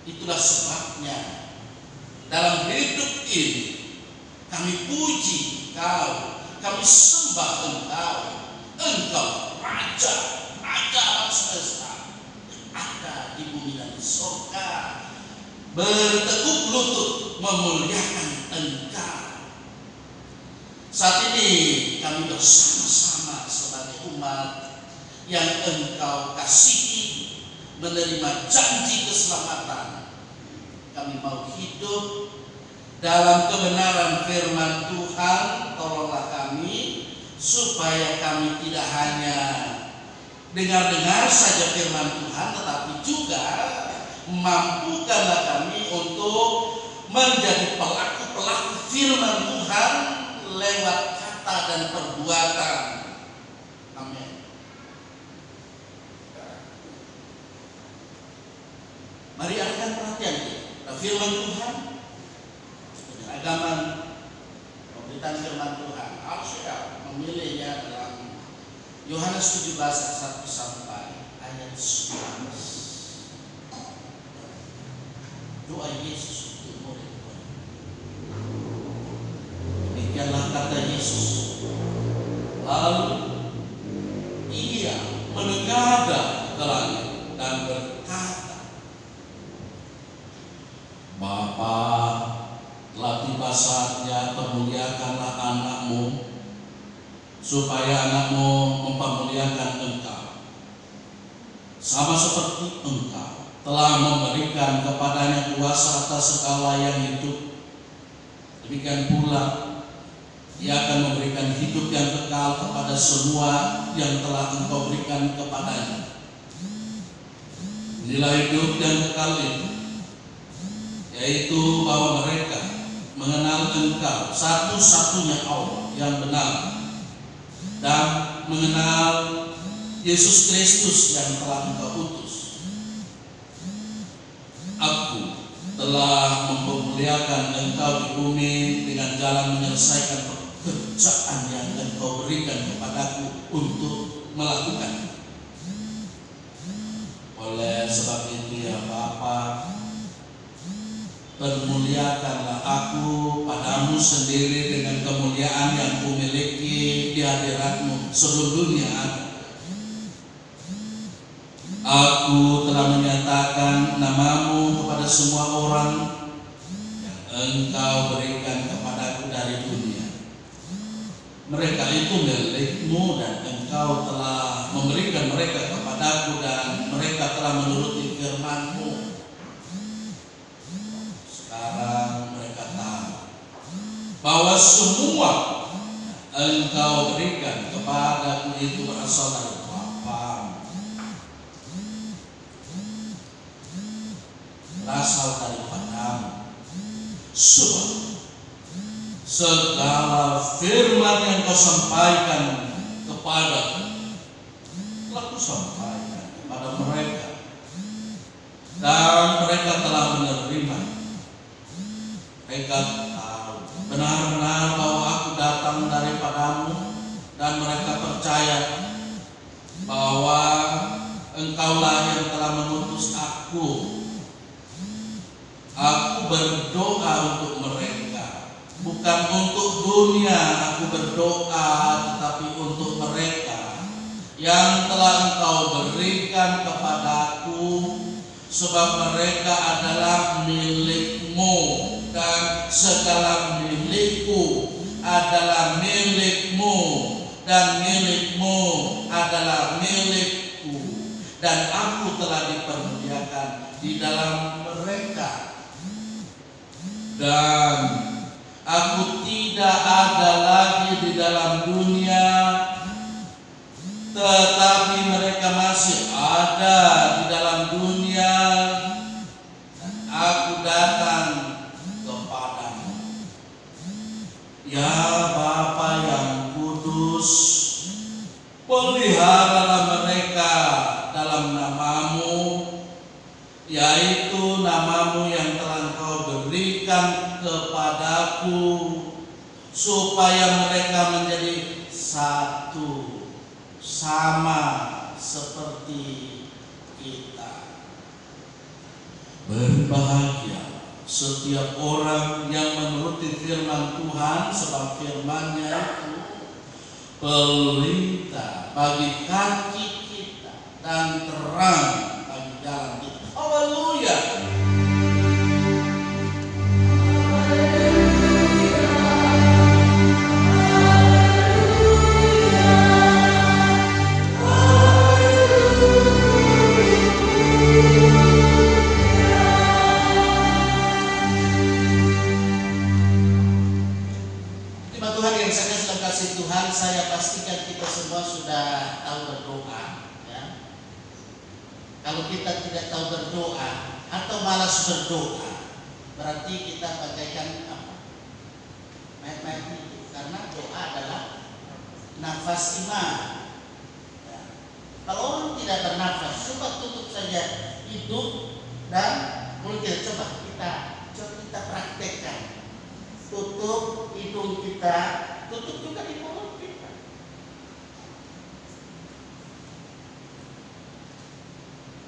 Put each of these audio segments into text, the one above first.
Itulah sebabnya dalam hidup ini kami puji Engkau, kami sembah Engkau. Engkau Raja, Raja alam semesta yang ada di bumi dan di surga. Bertekuk lutut memuliakan Engkau. Saat ini kami bersama-sama sebagai umat yang Engkau kasihi, menerima janji keselamatan. Kami mau hidup dalam kebenaran firman Tuhan. Tolonglah kami supaya kami tidak hanya dengar-dengar saja firman Tuhan, tetapi juga mampukanlah kami untuk menjadi pelaku-pelaku firman Tuhan lewat kata dan perbuatan. Amin. Mari alihkan perhatian kita. Firman Tuhan, penyeragaman pemberitaan firman Tuhan, Alkitab memilihnya dalam Yohanes 17 ayat 1 sampai ayat 19. Doa Yesus untuk murid-murid. Demikianlah kata Yesus. Lalu ia menengadah ke langit dan berkata, Bapa, telah tiba saatnya permuliakanlah anakmu, supaya anakmu mempermuliakan Engkau, sama seperti Engkau telah memberikan kepadanya kuasa atas segala yang hidup. Demikian pula Ia akan memberikan hidup yang kekal kepada semua yang telah Engkau berikan kepadanya. Inilah hidup yang kekal itu, yaitu bahwa mereka mengenal Engkau satu-satunya Allah yang benar, dan mengenal Yesus Kristus yang telah Engkau utus. Aku telah mempermuliakan Engkau di bumi dengan jalan menyelesaikan pekerjaan yang Engkau berikan kepadaku untuk melakukan. Oleh sebab itu ya Bapa, permuliakanlah aku padamu sendiri dengan kemuliaan yang kumiliki di hadirat-Mu sebelum dunia ada. Aku telah menyatakan nama-Mu kepada semua orang yang Engkau berikan kepadaku dari dunia. Mereka itu milik-Mu dan Engkau telah memberikan mereka kepadaku, dan mereka telah menuruti firman-Mu. Sekarang mereka tahu bahwa semua Engkau berikan kepadaku itu berasal dari Bapa, berasal daripadamu. Sebab segala firman yang Kau sampaikan kepadaku telah Ku sampaikan kepada mereka, dan mereka telah menerima. Mereka tahu benar-benar bahwa Aku datang daripadamu, dan mereka percaya bahwa Engkaulah yang telah mengutus Aku. Aku berdoa untuk mereka, bukan untuk dunia. Aku berdoa tetapi untuk mereka yang telah Engkau berikan kepadaku, sebab mereka adalah milik-Mu, dan segala milik-Ku adalah milik-Mu, dan milik-Mu adalah milik-Ku, dan Aku telah dipermuliakan di dalam mereka. Dan Aku tidak ada lagi di dalam dunia, tetapi mereka masih ada di dalam dunia, dan Aku datang kepadamu. Ya Bapa yang kudus, peliharalah mereka dalam nama-Mu, yaitu nama-Mu yang telah Engkau berikan kepadaku, supaya mereka menjadi satu, sama seperti kita. Berbahagia setiap orang yang menuruti firman Tuhan, sebab firman-Nya itu pelita bagi kaki kita dan terang bagi jalan kita. Haleluya. Tuhan, saya pastikan kita semua sudah tahu berdoa, ya. Kalau kita tidak tahu berdoa atau malas berdoa, berarti kita bagaikan apa? Mayat-mayat itu, karena doa adalah nafas iman. Ya. Kalau orang tidak bernafas, coba tutup saja hidung dan mulut kita. Coba kita praktekkan. Tutup hidung kita, tutup juga di mulut kita.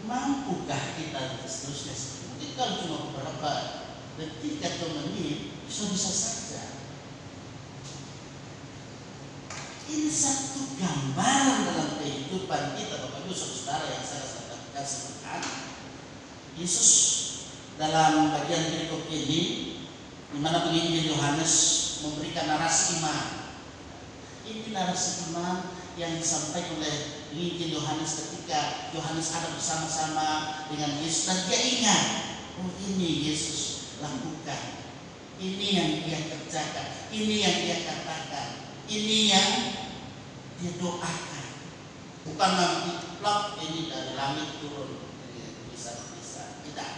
Mampukah kita seterusnya? Mungkin kalau cuma beberapa detik atau menit bisa saja. Ini satu gambaran dalam kehidupan kita, Bapak Ibu Saudara yang saya sampaikan. Yesus dalam bagian berikut ini, di mana penginjil Yohanes memberikan narasi iman. Ini narasi iman yang disampaikan oleh penginjil Yohanes ketika Yohanes ada bersama-sama dengan Yesus dan dia ingat, oh ini Yesus lakukan, ini yang dia kerjakan, ini yang dia katakan, ini yang dia doakan. Bukan nanti plak ini dari langit turun, bisa tidak.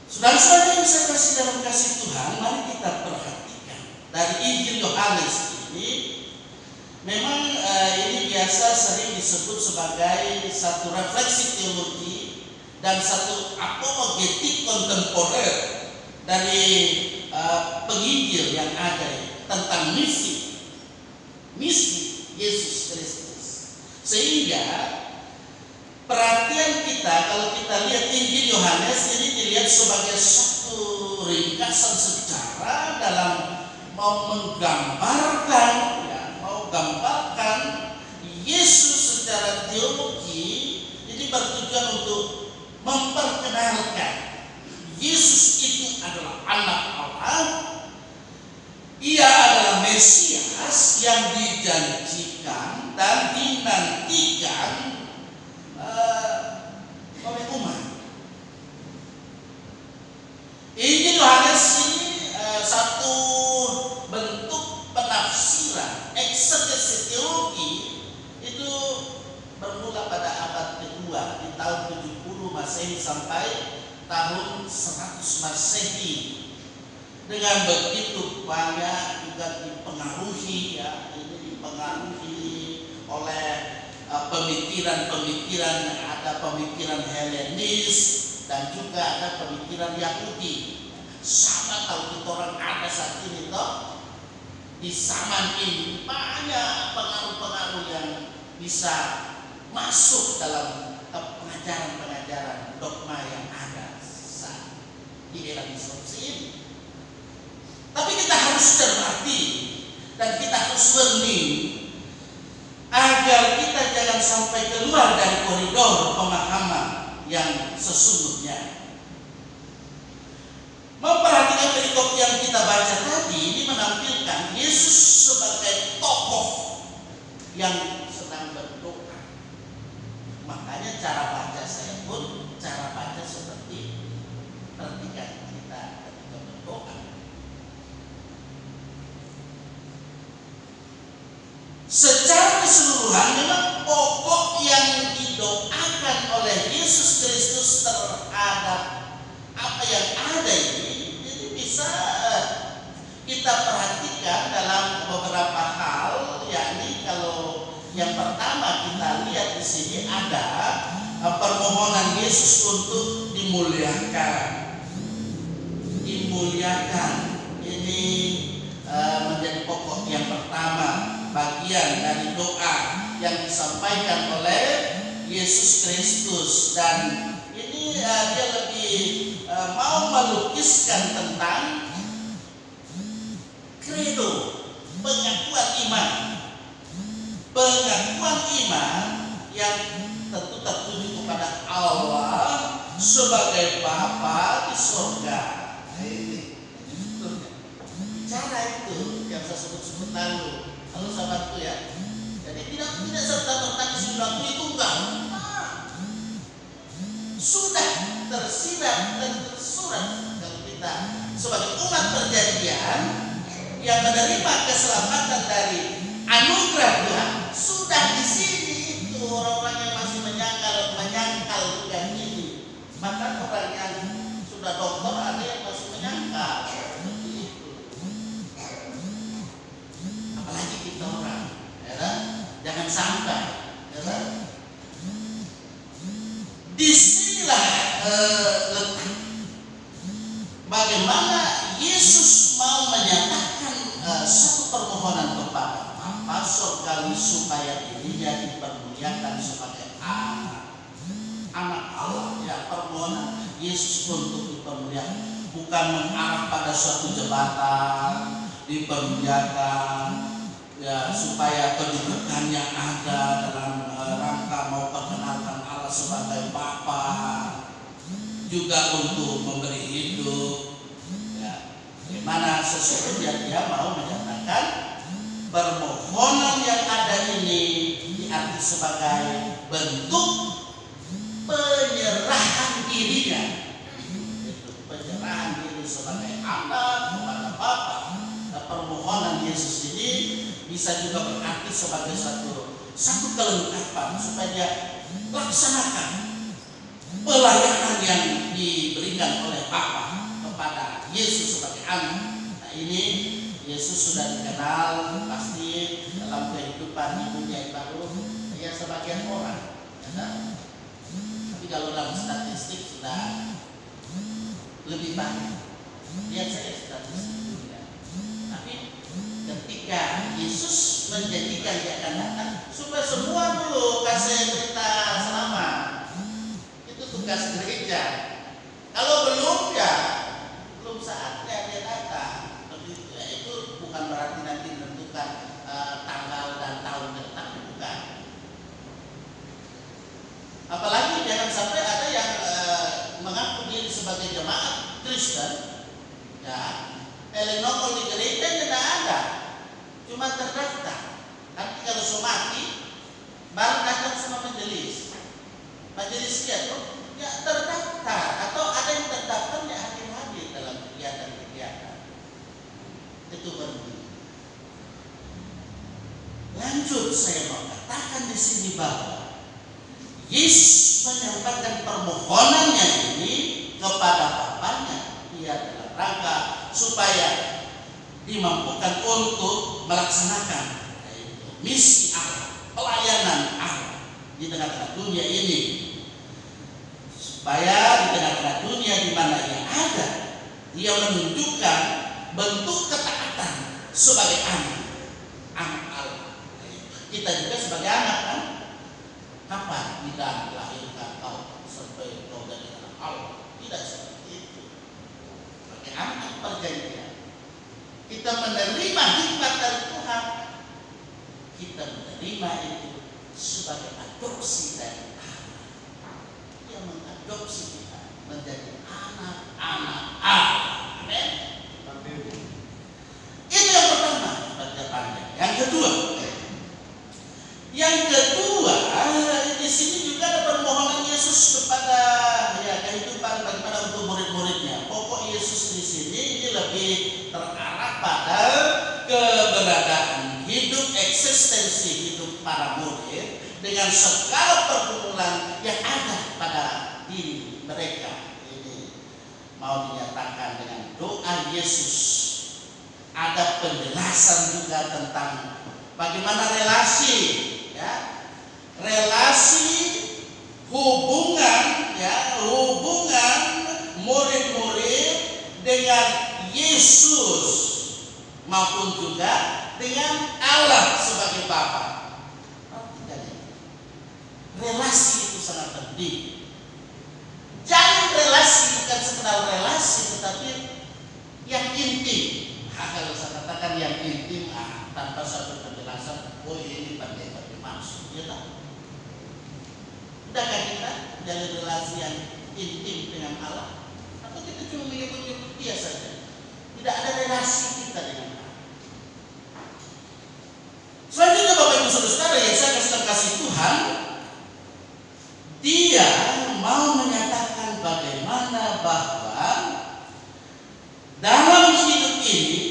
Saudara-saudara yang saya kasih dalam kasih Tuhan, mari kita perhatikan dari Injil Yohanes ini. Memang ini biasa sering disebut sebagai satu refleksi teologi dan satu apologetik kontemporer dari penginjil yang ada tentang misi Yesus Kristus. Sehingga perhatian kita kalau kita lihat Injil Yohanes ini dilihat sebagai satu ringkasan sejarah dalam mau menggambarkan Yesus secara teologi. Ini bertujuan untuk memperkenalkan Yesus itu adalah anak Allah. Ia adalah Mesias yang dijanjikan dan dinantikan oleh umat. Injil Yohanes ini satu bentuk penafsiran eksegesis teologi itu bermula pada abad kedua di tahun 70 Masehi sampai tahun 100 Masehi. Dengan begitu banyak juga dipengaruhi oleh pemikiran-pemikiran. Ada pemikiran Helenis dan juga ada pemikiran Yahudi. Sama kalau kita orang ada saat ini toh, di zaman ini banyak pengaruh-pengaruh yang bisa masuk dalam pengajaran-pengajaran dogma yang ada saat di era disrupsi ini. Tapi kita harus cermati dan kita harus warning agar kita jangan sampai keluar dari koridor pemahaman yang sesungguhnya. Memperhatikan perikop yang kita baca tadi ini menampilkan Yesus sebagai tokoh yang sedang berdoa. Makanya cara baca saya pun cara baca seperti perhatikan kita ketika berdoa. Secara keseluruhan memang pokok yang didoakan oleh Yesus Kristus terhadap apa yang ada ini bisa kita perhatikan dalam beberapa hal. Yakni kalau yang pertama kita lihat di sini ada permohonan Yesus untuk dimuliakan. Ini menjadi pokok yang pertama, bagian dari doa yang disampaikan oleh Yesus Yesus Kristus, dan ini dia lebih mau melukiskan tentang credo, pengakuan iman yang tentu tertuju kepada Allah sebagai Bapa di surga. Bicara itu yang saya sebut lalu sahabatku ya. Jadi tidak serta-merta kesimpulanku itu enggak. Sudah tersirat dan tersurat kalau kita sebagai umat perjanjian yang menerima keselamatan dari anugerah Tuhan, sudah di sini itu orang-orang yang masih menyangkal Tuhan ini. Maka orang yang sudah dokter ada yang masih menyangkal seperti itu. Apalagi kita orang, ya kan? Jangan sampai, ya kan? Disinilah letak bagaimana Yesus mau menyatakan satu permohonan kepada Bapa surgawi supaya dirinya dipermuliakan sebagai anak Allah. Ya, permohonan Yesus untuk dipermuliakan bukan mengarah pada suatu jabatan, dipermuliakan ya supaya kedudukannya ada dalam rangka mau perkenalkan Allah sebagai Bapa, juga untuk memberi hidup. Ya, bagaimana sesungguhnya dia mau menyatakan permohonan yang ada ini diarti sebagai bentuk penyerahan dirinya, penyerahan diri sebagai anak kepada Bapa. Nah, permohonan Yesus ini bisa juga berarti sebagai satu kelengkapan supaya dia laksanakan pelayanan yang diberikan oleh Bapa kepada Yesus sebagai anak. Nah, ini Yesus sudah dikenal pasti dalam kehidupan ibunya baru ya sebagian orang, ya. Tapi kalau dalam statistik sudah lebih banyak. Lihat saya statistik ya. Tapi ketika Yesus menjanjikan dia akan datang supaya semua dulu kasih berita selamat, itu tugas gereja. Kalau belum ya belum saatnya dia datang. Begitu ya. Itu bukan berarti nanti menentukan tanggal dan tahun ke depan, bukan. Apalagi jangan sampai ada yang mengaku diri sebagai jemaat Kristen, ya, nongol di gereja tidak ada, cuma terdaftar. Nanti kalau sudah mati, baru datang sama majelis dia tuh, ya terdaftar atau ada yang terdaftar ya hadir dalam kegiatan-kegiatan. Itu penting. Lanjut saya mau katakan di sini bahwa Yesus menyampaikan permohonannya ini kepada Bapaknya, ia dalam rangka supaya dimampukan untuk melaksanakan misi Allah, pelayanan Allah di tengah-tengah dunia ini, supaya di tengah-tengah dunia di mana ia ada, dia menunjukkan bentuk ketaatan sebagai anak Allah. Kita juga sebagai anak kan. Kapan kita dilahirkan kau sampai kau dari anak Allah? Tidak seperti itu. Sebagai anak perjanjian, kita menerima hikmat dari Tuhan. Kita menerima itu sebagai adopsi dari Allah. Dia mengadopsi kita menjadi anak-anak Allah. Amin. Itu yang pertama, perjalanannya. Yang kedua, di sini juga ada permohonan Yesus kepada kehidupan bagaimana untuk murid-muridnya. Pokok Yesus di sini ini lebih terarah pada keberadaan hidup, eksistensi hidup para murid dengan segala pergumulan yang ada pada diri mereka. Ini mau dinyatakan dengan doa Yesus. Ada penjelasan juga tentang bagaimana relasi hubungan murid-murid dengan Yesus maupun juga dengan Allah sebagai Bapa. Relasi itu penting. Jalin relasi bukan sekedar relasi, tetapi yang intim. Kalau saya katakan yang intim, tanpa satu penjelasan, oh ini pandai maksud, ya tak? Udahkah kita jalin relasi yang intim dengan Allah? Atau kita cuma menyebut-nyebut dia saja? Tidak ada relasi kita dengan Allah. Selanjutnya Bapak Ibu Saudara yang saya kasih Tuhan, dia mau menyatakan bagaimana bahwa dalam hidup ini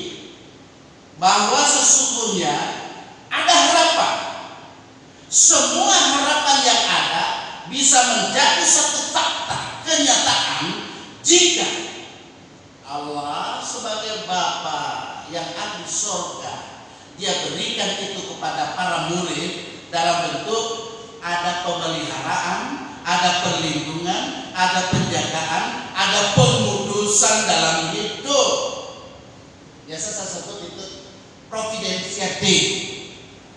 bahwa sesungguhnya ada harapan. Semua harapan yang ada bisa menjadi satu fakta, kenyataan jika Allah sebagai Bapa yang ada di surga, dia berikan itu kepada para murid dalam bentuk ada pemeliharaan, ada perlindungan, ada penjagaan, ada pengudusan dalam hidup. Biasa saya sebut itu providentia Dei.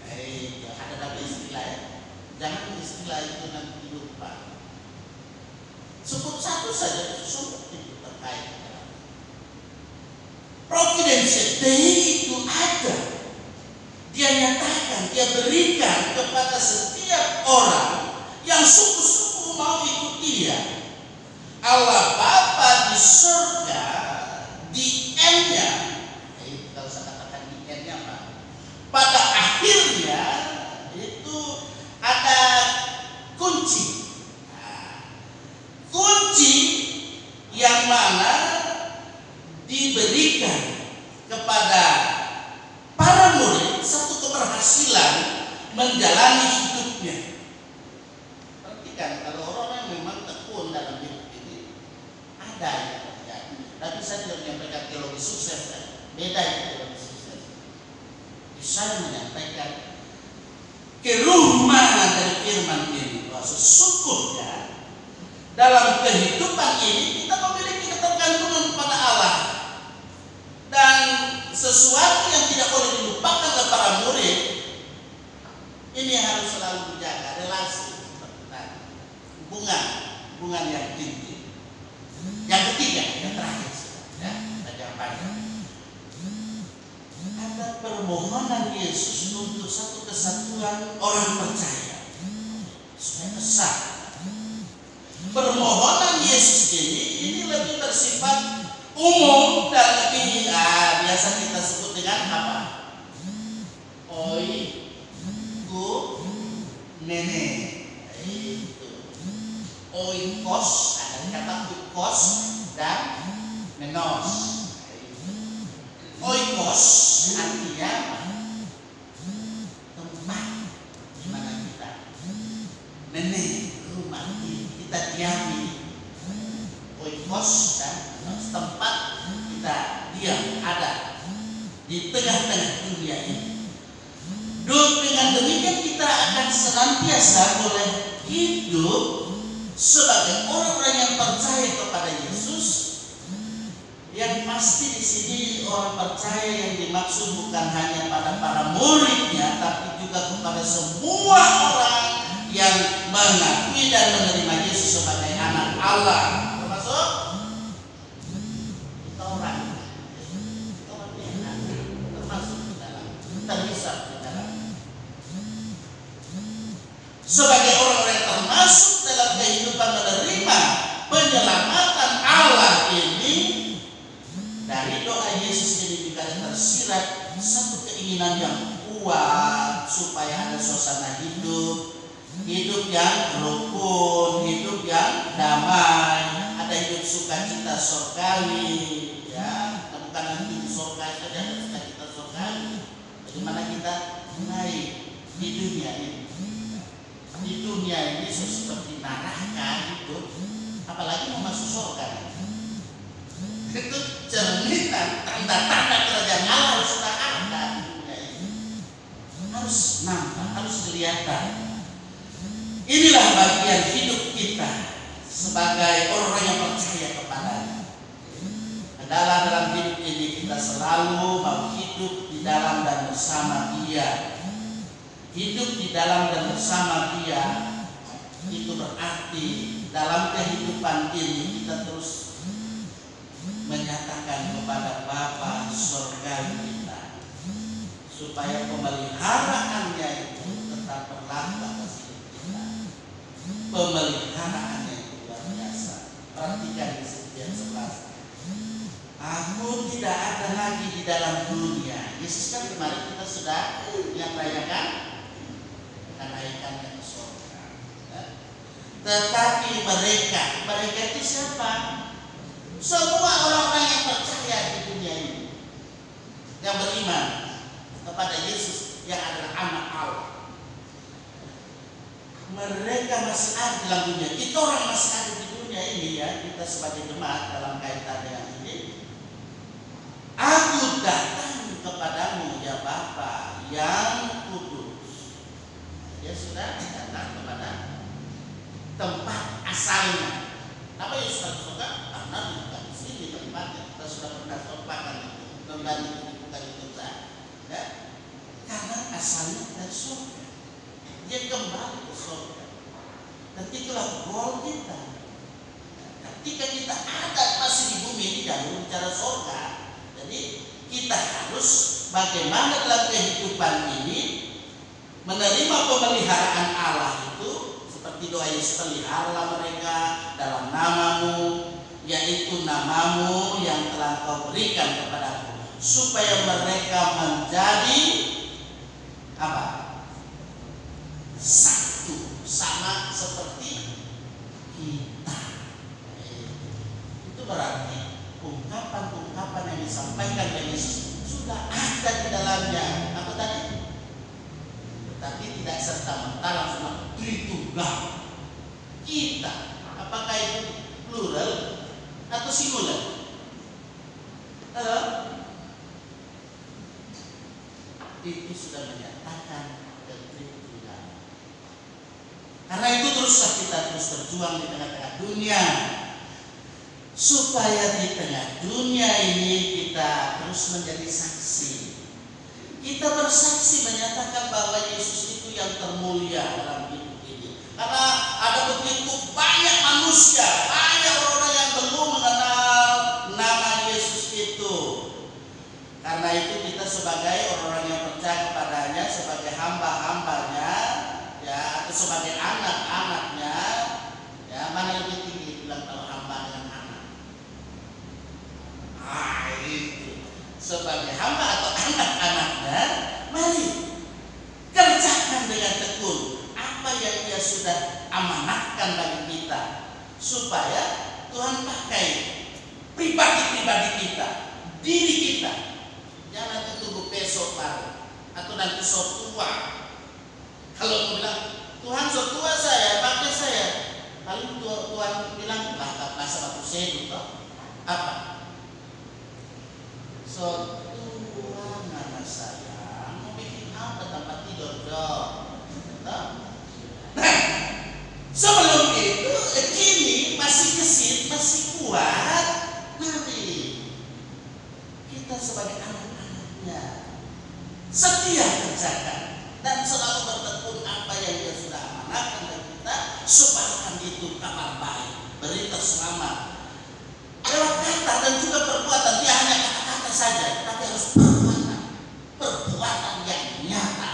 Ada dalam istilah ya. Jangan istilah itu nanti lupa. Sebut satu saja sebut itu terkait dengan providentia Dei itu ada. Dia nyatakan, dia berikan kepada setiap orang yang sungguh-sungguh mau ikut dia. Allah Bapa di surga, di end-nya, kalau saya katakan di end-nya apa? Pada akhirnya itu ada kunci. Kunci yang mana diberikan kepada para murid satu keberhasilan menjalani hidupnya. Perhatikan, kalau orang yang memang tekun dalam hidup ini ada yang terjadi. Tapi saya tidak menyampaikan teologi sukses, beda itu teologi sukses. Saya menyampaikan kerumunan dari firman ini bahwa sesungguhnya dalam kehidupan ini kita memiliki ketergantungan kepada Allah. Dan sesuatu yang tidak boleh dilupakan oleh para murid ini harus selalu dijaga, relasi seperti tadi, hubungan yang tinggi. Yang ketiga, yang terakhir, ya, jangan panjang. Ada permohonan Yesus untuk satu kesatuan orang percaya supaya besar. Permohonan Yesus ini lebih bersifat umum dan lebih biasa kita sebut dengan apa? Oikumene. Itu. Oikos, ada kata oikos dan menos. Oikos artinya tempat di mana kita rumah kita diami. Oikos dan tempat kita diam, ada di tengah-tengah dunia ini. Dengan demikian kita akan senantiasa boleh hidup sebagai orang-orang yang percaya kepada Yesus. Yang pasti di sini orang percaya yang dimaksud bukan hanya pada para muridnya, tapi juga kepada semua orang yang mengakui dan menerima Yesus sebagai anak Allah. Termasuk kita orang yang ada, termasuk di dalam, terhisap di dalam. Sebagai orang-orang yang termasuk dalam kehidupan menerima penyelamatan Allah ini, dari doa Yesus ini juga tersirat satu keinginan yang kuat supaya ada suasana hidup yang rukun, hidup yang damai, ada hidup sukacita surgawi, ya, bukan nanti di surga saja ada sukacita surgawi. Bagaimana kita naik di dunia ini? Di dunia ini seperti neraka hidup, apalagi mau masuk surga. Itu cerminan tanda-tanda kerajaan Allah sudah ada di dunia ini. Harus nampak, harus kelihatan. Inilah bagian hidup kita sebagai orang yang percaya kepadanya. Adalah dalam hidup ini kita selalu mau hidup di dalam dan bersama Dia. Hidup di dalam dan bersama Dia Itu berarti dalam kehidupan ini kita terus menyatakan kepada Bapa surgawi kita, supaya pemeliharaannya itu tetap berlaku atas hidup kita. Pemeliharaannya itu luar biasa. Perhatikan di bagian 11. Aku tidak ada lagi di dalam dunia. Yesus kan kemarin kita sudah menyampaikan kenaikannya ke surga. Tetapi mereka itu siapa? Semua orang-orang yang percaya di dunia ini, yang beriman kepada Yesus yang adalah anak Allah. Mereka masih ada dalam dunia. Kita orang masih ada di dunia ini ya. Kita sebagai jemaat dalam kaitan dengan ini. Aku datang kepadamu ya Bapa yang kudus. Dia sudah datang kepada tempat asalnya. Apa yang sudah surga? Karena bukan di sini tempatnya. Kita sudah pernah sopakan itu. Kembali bukan itu saja. Ya? Karena asalnya dari surga. Dia kembali ke surga. Dan itulah goal kita. Ketika kita ada masih di bumi ini jangan bicara surga. Jadi kita harus bagaimana dalam kehidupan ini menerima pemeliharaan Allah itu seperti doa Yesus, peliharalah mereka dalam namamu, yaitu namamu yang telah kau berikan kepadaku, supaya mereka menjadi apa? Satu, sama seperti kita. Itu berarti ungkapan-ungkapan yang disampaikan oleh Yesus sudah ada di dalamnya. Apa tadi? Tetapi tidak serta-merta langsung Tritunggal. Kita, apakah itu plural atau singular? Halo? Itu sudah menyatakan Tritunggal. Karena itu teruslah kita terus berjuang di tengah-tengah dunia, supaya di tengah dunia ini kita terus menjadi saksi. Kita bersaksi menyatakan bahwa Yesus itu yang termulia dalam hidup ini. Karena ada begitu banyak manusia, banyak orang yang belum mengenal nama Yesus itu. Karena itu kita sebagai orang yang percaya kepadanya, sebagai hamba-hambanya, ya, atau sebagai anak-anaknya, ya, mana lebih tinggi bilang kalau hamba dengan anak? Itu sebagai hamba atau anak-anaknya, mari kerjakan dengan tekun apa yang Dia sudah amanahkan bagi kita, supaya Tuhan pakai pribadi-pribadi kita, diri kita. Jangan tunggu besok baru atau nanti sok tua. Kalau mau bilang Tuhan sok tua saya, pakai saya, lalu Tuhan bilang lah masa waktu saya itu apa? So, Tuhan anak sayang, mau bikin apa tempat tidur dong? Nah, sebelum itu, kini masih gesit, masih kuat. Mari kita sebagai anak-anaknya setia kerjakan dan selalu bertekun apa yang Dia sudah amanahkan dari kita, sebarkan itu kabar baik, berita selamat lewat kata dan juga perbuatan. Dia hanya kata-kata saja, tapi harus perbuatan yang nyata,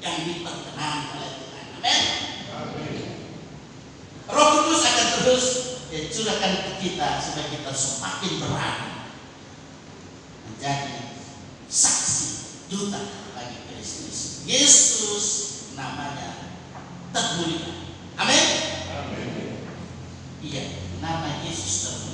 yang diperkenankan oleh Tuhan. Amin. Roh Kudus akan terus curahkan ke kita supaya kita semakin berani menjadi saksi duta bagi Kristus Yesus, namanya termulia. Amin. Iya, nama Yesus termulia.